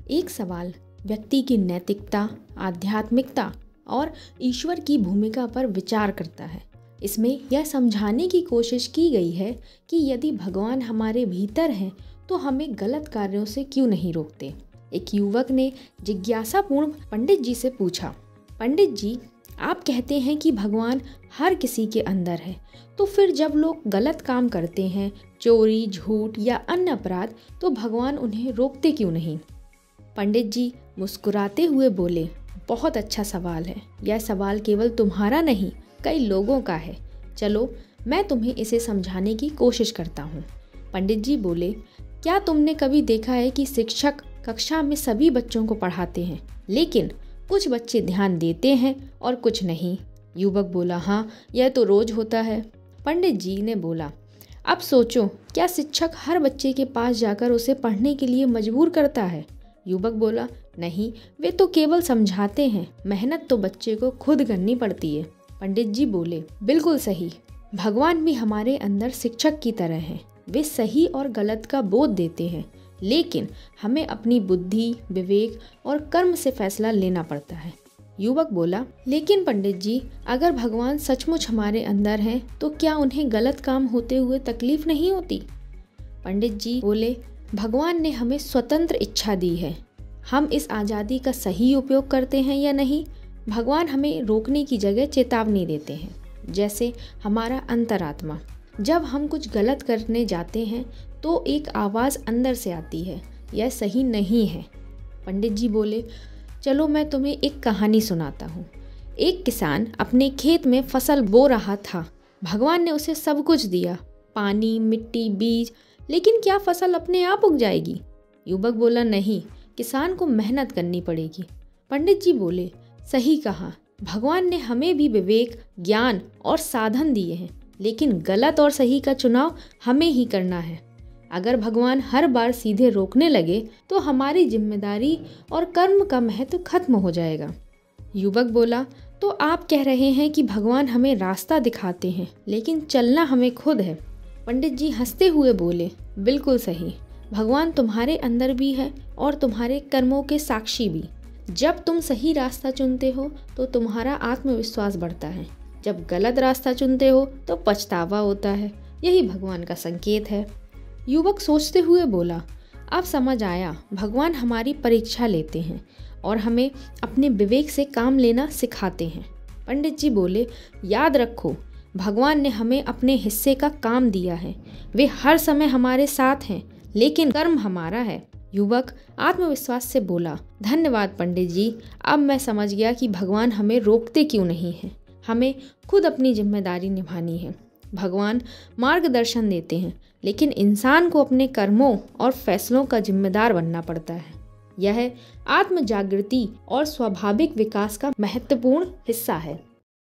एक सवाल व्यक्ति की नैतिकता, आध्यात्मिकता और ईश्वर की भूमिका पर विचार करता है। इसमें यह समझाने की कोशिश की गई है कि यदि भगवान हमारे भीतर हैं तो हमें गलत कार्यों से क्यों नहीं रोकते। एक युवक ने जिज्ञासापूर्ण पंडित जी से पूछा, पंडित जी, आप कहते हैं कि भगवान हर किसी के अंदर है, तो फिर जब लोग गलत काम करते हैं, चोरी, झूठ या अन्य अपराध, तो भगवान उन्हें रोकते क्यों नहीं। पंडित जी मुस्कुराते हुए बोले, बहुत अच्छा सवाल है। यह सवाल केवल तुम्हारा नहीं, कई लोगों का है। चलो मैं तुम्हें इसे समझाने की कोशिश करता हूँ। पंडित जी बोले, क्या तुमने कभी देखा है कि शिक्षक कक्षा में सभी बच्चों को पढ़ाते हैं, लेकिन कुछ बच्चे ध्यान देते हैं और कुछ नहीं। युवक बोला, हाँ, यह तो रोज होता है। पंडित जी ने बोला, अब सोचो, क्या शिक्षक हर बच्चे के पास जाकर उसे पढ़ने के लिए मजबूर करता है। युवक बोला, नहीं, वे तो केवल समझाते हैं, मेहनत तो बच्चे को खुद करनी पड़ती है। पंडित जी बोले, बिल्कुल सही, भगवान भी हमारे अंदर शिक्षक की तरह हैं। वे सही और गलत का बोध देते हैं, लेकिन हमें अपनी बुद्धि, विवेक और कर्म से फैसला लेना पड़ता है। युवक बोला, लेकिन पंडित जी, अगर भगवान सचमुच हमारे अंदर हैं तो क्या उन्हें गलत काम होते हुए तकलीफ नहीं होती। पंडित जी बोले, भगवान ने हमें स्वतंत्र इच्छा दी है, हम इस आज़ादी का सही उपयोग करते हैं या नहीं। भगवान हमें रोकने की जगह चेतावनी देते हैं, जैसे हमारा अंतरात्मा। जब हम कुछ गलत करने जाते हैं तो एक आवाज़ अंदर से आती है, यह सही नहीं है। पंडित जी बोले, चलो मैं तुम्हें एक कहानी सुनाता हूँ। एक किसान अपने खेत में फसल बो रहा था। भगवान ने उसे सब कुछ दिया, पानी, मिट्टी, बीज, लेकिन क्या फसल अपने आप उग जाएगी। युवक बोला, नहीं, किसान को मेहनत करनी पड़ेगी। पंडित जी बोले, सही कहा, भगवान ने हमें भी विवेक, ज्ञान और साधन दिए हैं, लेकिन गलत और सही का चुनाव हमें ही करना है। अगर भगवान हर बार सीधे रोकने लगे तो हमारी जिम्मेदारी और कर्म का महत्व खत्म हो जाएगा। युवक बोला, तो आप कह रहे हैं कि भगवान हमें रास्ता दिखाते हैं, लेकिन चलना हमें खुद है। पंडित जी हंसते हुए बोले, बिल्कुल सही, भगवान तुम्हारे अंदर भी है और तुम्हारे कर्मों के साक्षी भी। जब तुम सही रास्ता चुनते हो तो तुम्हारा आत्मविश्वास बढ़ता है, जब गलत रास्ता चुनते हो तो पछतावा होता है। यही भगवान का संकेत है। युवक सोचते हुए बोला, अब समझ आया, भगवान हमारी परीक्षा लेते हैं और हमें अपने विवेक से काम लेना सिखाते हैं। पंडित जी बोले, याद रखो, भगवान ने हमें अपने हिस्से का काम दिया है, वे हर समय हमारे साथ हैं, लेकिन कर्म हमारा है। युवक आत्मविश्वास से बोला, धन्यवाद पंडित जी, अब मैं समझ गया कि भगवान हमें रोकते क्यों नहीं हैं। हमें खुद अपनी जिम्मेदारी निभानी है। भगवान मार्गदर्शन देते हैं, लेकिन इंसान को अपने कर्मों और फैसलों का जिम्मेदार बनना पड़ता है। यह आत्म जागृति और स्वाभाविक विकास का महत्वपूर्ण हिस्सा है।